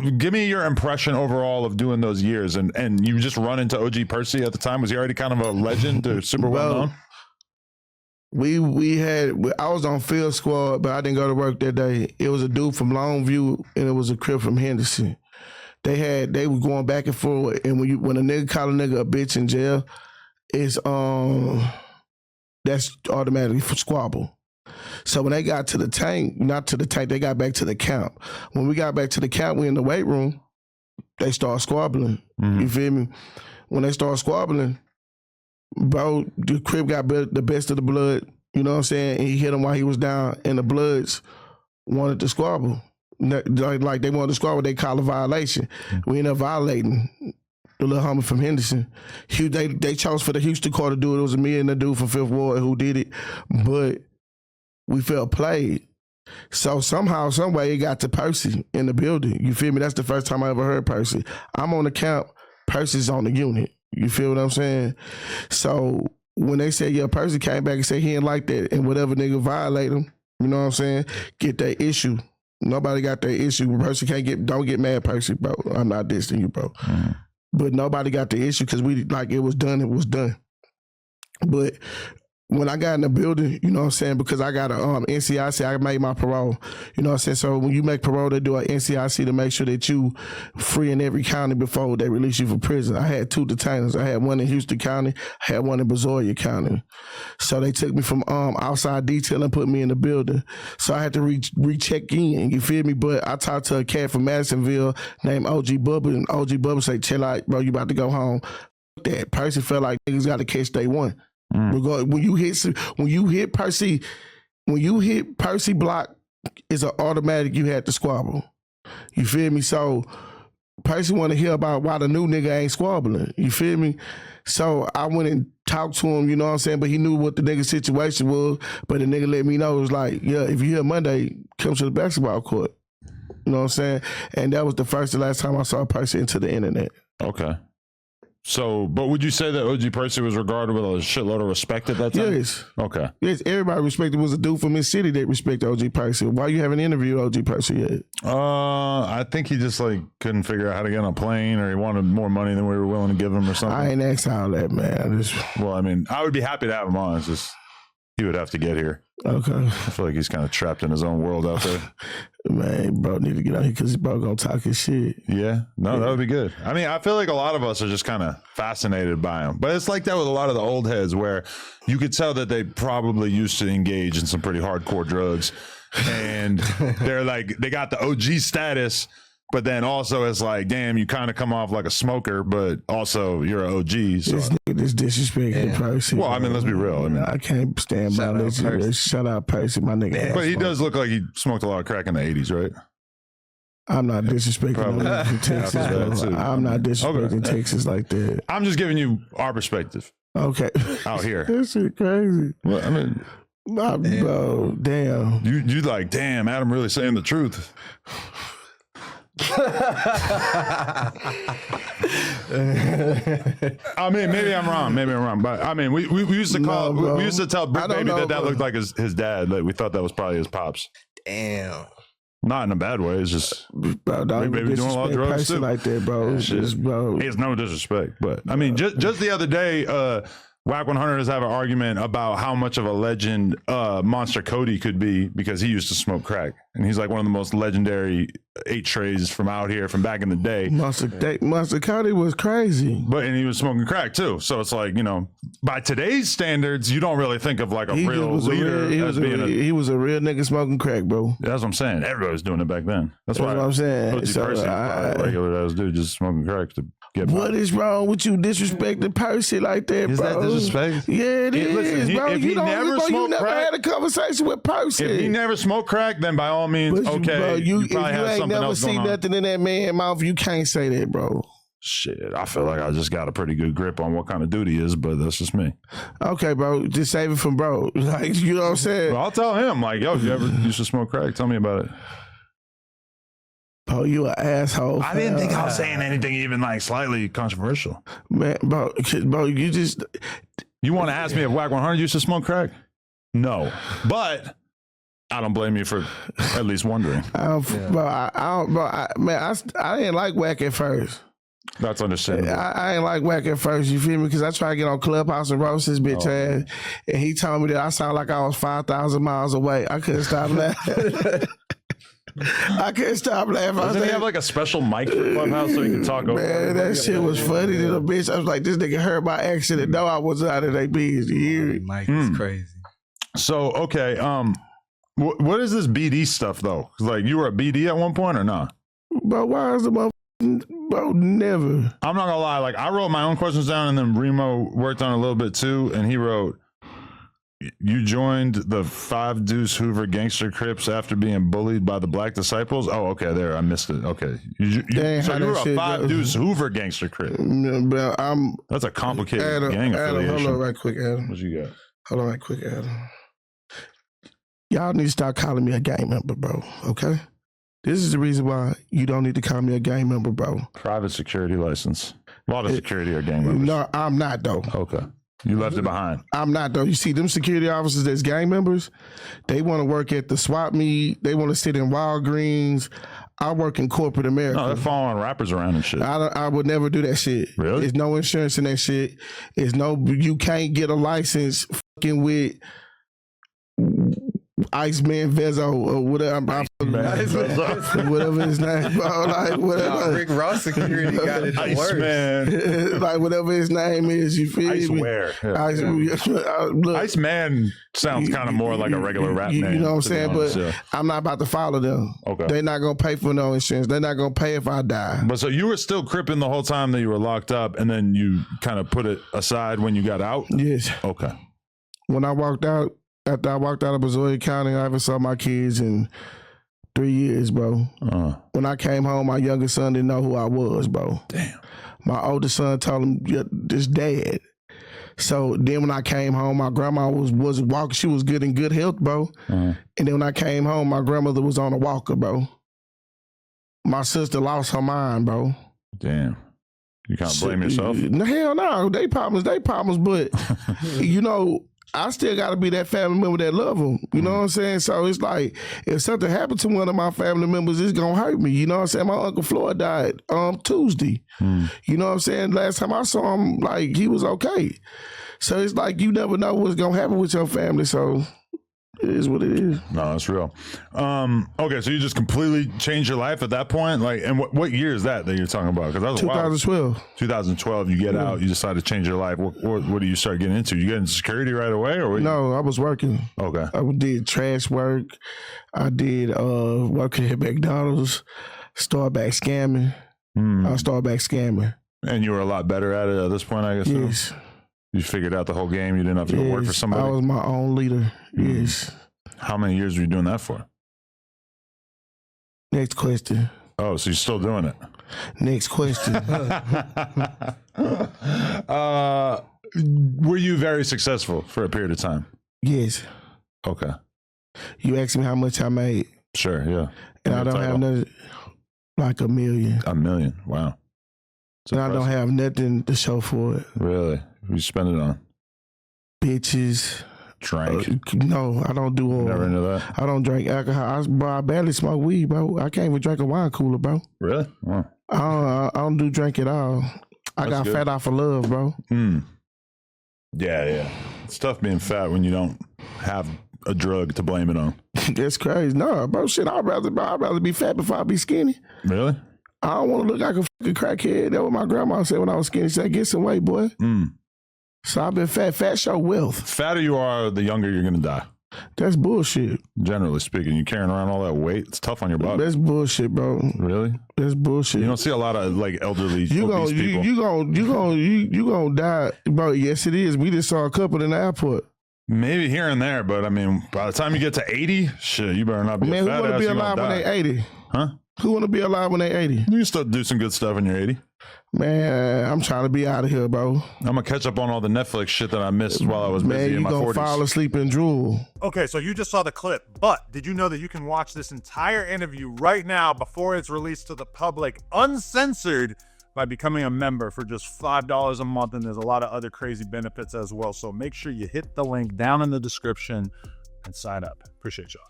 give me your impression overall of doing those years, and you just run into OG Percy at the time. Was he already kind of a legend or super well known? I was on field squad, but I didn't go to work that day. It was a dude from Longview and it was a crib from Henderson. They were going back and forth, and when a nigga call a nigga a bitch in jail, it's that's automatically for squabble. So when they got to the tank, not to the tank, they got back to the camp. When we got back to the camp, we in the weight room, they start squabbling. Mm-hmm. You feel me? When they start squabbling, bro, the crib got the best of the blood, you know what I'm saying? And he hit him while he was down, and the Bloods wanted to squabble. Like they wanted to squabble, they call a violation. Mm-hmm. We ended up violating the little homie from Henderson. They chose for the Houston court to do it. It was me and the dude from Fifth Ward who did it, but we felt played. So somehow, some way, it got to Percy in the building. You feel me? That's the first time I ever heard Percy. I'm on the camp, Percy's on the unit. You feel what I'm saying? So when they said, yeah, Percy came back and said he didn't like that, and whatever nigga violate him, you know what I'm saying, get that issue. Nobody got that issue. Percy don't get mad, Percy, bro. I'm not dissing you, bro. Mm-hmm. But nobody got the issue because it was done. But when I got in the building, you know what I'm saying, because I got a NCIC, I made my parole. You know what I'm saying? So when you make parole, they do an NCIC to make sure that you free in every county before they release you from prison. I had 2 detainers. I had one in Houston County, I had one in Brazoria County. So they took me from outside detail and put me in the building. So I had to recheck in, you feel me? But I talked to a cat from Madisonville named OG Bubba, and OG Bubba said, chill out, bro, you about to go home. That person felt like niggas got to catch day one. Mm. When you hit Percy block, it's an automatic you had to squabble. You feel me? So Percy want to hear about why the new nigga ain't squabbling. You feel me? So I went and talked to him, you know what I'm saying? But he knew what the nigga situation was. But the nigga let me know, it was like, yeah, if you here Monday, come to the basketball court. You know what I'm saying? And that was the first and last time I saw Percy into the internet. Okay. So, but would you say that OG Percy was regarded with a shitload of respect at that time? Yes. Okay. Yes, everybody respected. It was a dude from his city that respected OG Percy. Why you haven't interviewed OG Percy yet? I think he just couldn't figure out how to get on a plane, or he wanted more money than we were willing to give him or something. I ain't asked all that, man. Well, I mean, I would be happy to have him on. It's just he would have to get here. Okay. I feel like he's kind of trapped in his own world out there. Man, bro need to get out here because bro gonna talk his shit. Yeah. No, that would be good. I mean, I feel like a lot of us are just kind of fascinated by him. But it's like that with a lot of the old heads where you could tell that they probably used to engage in some pretty hardcore drugs. And they're like, they got the OG status, but then also it's like, damn, you kind of come off like a smoker, but also you're an OG. So. This nigga is disrespecting Percy. Well, I mean, let's be real. I mean, I can't stand by this. Shout out Percy, my nigga. But he does look like he smoked a lot of crack in the 80s, right? I'm not disrespecting no from Texas, bro. I'm not disrespecting Texas like that. I'm just giving you our perspective. Okay. Out here. This shit crazy. Well, I mean... Bro, damn. You like, damn, Adam really saying the truth. I mean, maybe I'm wrong, but I mean, we used to call, we used to tell Brick Baby that looked like his dad. Like we thought that was probably his pops. Damn. Not in a bad way. It's just bro, don't Brick Baby doing a lot of drugs too. Like that, bro. It's just, bro. He has no disrespect, but I mean, just the other day, Whack 100 is having an argument about how much of a legend Monster Cody could be because he used to smoke crack. And he's like one of the most legendary 8 trays from out here from back in the day. Monster Cody was crazy. And he was smoking crack too. So it's like, you know, by today's standards, you don't really think of like a real leader he was a real nigga smoking crack, bro. That's what I'm saying. Everybody was doing it back then. That's why I'm saying. OG Percy, regular ass dude just smoking crack to get what is wrong with you disrespecting Percy like that, bro? Is that disrespect? Yeah, it is, listen, bro. If he never smoked crack, had a conversation with Percy. If he never smoked crack, then by all means, but okay. Bro, you probably have ain't something never else seen nothing in that man's mouth, you can't say that, bro. Shit, I feel like I just got a pretty good grip on what kind of dude he is, but that's just me. Okay, bro, just save it from bro. Like, you know what I'm saying? Well, I'll tell him, like, yo, if you ever used to smoke crack, tell me about it. Bro, you an asshole. I didn't think I was saying anything even like slightly controversial. Man, bro, you just... You want to ask me if Whack 100 used to smoke crack? No. But I don't blame you for at least wondering. I didn't like whack at first. That's understandable. I ain't like whack at first, you feel me? Because I tried to get on Clubhouse and roast his bitch ass, and he told me that I sound like I was 5,000 miles away. I couldn't stop laughing. I couldn't stop laughing. Doesn't he have like a special mic for Clubhouse so he can talk over? Man, that shit was funny to the bitch. I was like, this nigga heard my accent and know I was out of their business. You hear me? Mike is crazy. So, okay, what is this BD stuff though? Like, you were a BD at one point or not? But why is the motherfucker? Bro, never. I'm not gonna lie. Like, I wrote my own questions down, and then Remo worked on it a little bit too, and he wrote, "You joined the 5 Deuce Hoover Gangster Crips after being bullied by the Black Disciples." Oh, okay, there, I missed it. Okay, so you were a 5 Deuce Hoover Gangster Crip. That's a complicated Adam, gang affiliation. Hold on right quick, Adam. What you got? Hold on right quick, Adam. Y'all need to start calling me a gang member, bro. Okay. This is the reason why you don't need to call me a gang member, bro. Private security license. A lot of security are gang members. No, I'm not, though. Okay. You left it behind. I'm not, though. You see, them security officers that's gang members, they want to work at the swap meet. They want to sit in Walgreens. I work in corporate America. No, they're following rappers around and shit. I would never do that shit. Really? There's no insurance in that shit. You can't get a license fucking with Iceman Vezo or whatever. Whatever his name, bro. Like whatever. Rick Ross security got it the worst. Iceman. Like whatever his name is, you feel me? Icewear. Look, Iceman sounds kind of more like a regular rap name. You know what I'm saying? Honest, but I'm not about to follow them. Okay. They're not gonna pay for no insurance. They're not gonna pay if I die. But so you were still cripping the whole time that you were locked up, and then you kind of put it aside when you got out? Yes. Okay. When I walked out, after I walked out of Missouri County, I haven't saw my kids in 3 years, bro. When I came home, my youngest son didn't know who I was, bro. Damn. My oldest son told him, this dad. So then when I came home, my grandma was walking. She was in good health, bro. And then when I came home, my grandmother was on a walker, bro. My sister lost her mind, bro. Damn. You can't blame yourself? Hell no. They problems. But, you know, I still got to be that family member that love them. You know what I'm saying? So it's like, if something happened to one of my family members, it's going to hurt me. You know what I'm saying? My Uncle Floyd died Tuesday. You know what I'm saying? Last time I saw him, like, he was okay. So it's like, you never know what's going to happen with your family. So it is what it is. No, that's real. Okay, so you just completely changed your life at that point? Like, and what year is that you're talking about? Because that was 2012. 2012, you get out, you decide to change your life. What do you start getting into? You get into security right away? Or No, I was working. Okay. I did trash work. I did working at McDonald's, started back scamming. I started back scamming. And you were a lot better at it at this point, I guess? Yes. So? You figured out the whole game. You didn't have to go work for somebody? I was my own leader. Yes. How many years were you doing that for? Next question. Oh, so you're still doing it? Next question. Were you very successful for a period of time? Yes. Okay. You asked me how much I made. Sure, yeah. And I don't have nothing, like $1 million. $1 million, wow. And I don't have nothing to show for it. Really? What you spend it on? Bitches. Drink? No, I don't do all. Never into that? I don't drink alcohol. I barely smoke weed, bro. I can't even drink a wine cooler, bro. Really? Wow. I don't do drink at all. I got fat off of love, bro. Yeah. It's tough being fat when you don't have a drug to blame it on. That's crazy. No, bro, shit, I'd rather be fat before I be skinny. Really? I don't want to look like a fucking crackhead. That's what my grandma said when I was skinny. She said, get some weight, boy. So I've been fat. Fat show wealth. Fatter you are, the younger you're going to die. That's bullshit. Generally speaking, you carrying around all that weight, it's tough on your body. That's bullshit, bro. Really? That's bullshit. You don't see a lot of like elderly obese people. You gonna die, bro. Yes, it is. We just saw a couple in the airport. Maybe here and there, but I mean, by the time you get to 80, shit, you better not be Man, a fat who want to ass, be you gonna alive when die. they 80? Huh? Who want to be alive when they 80? You can still do some good stuff when you're 80. Man, I'm trying to be out of here, bro. I'm gonna catch up on all the Netflix shit that I missed while I was busy in my 40s. Man, you gonna fall asleep and drool. Okay, so you just saw the clip, but did you know that you can watch this entire interview right now before it's released to the public, uncensored, by becoming a member for just $5 a month, and there's a lot of other crazy benefits as well. So make sure you hit the link down in the description and sign up. Appreciate y'all.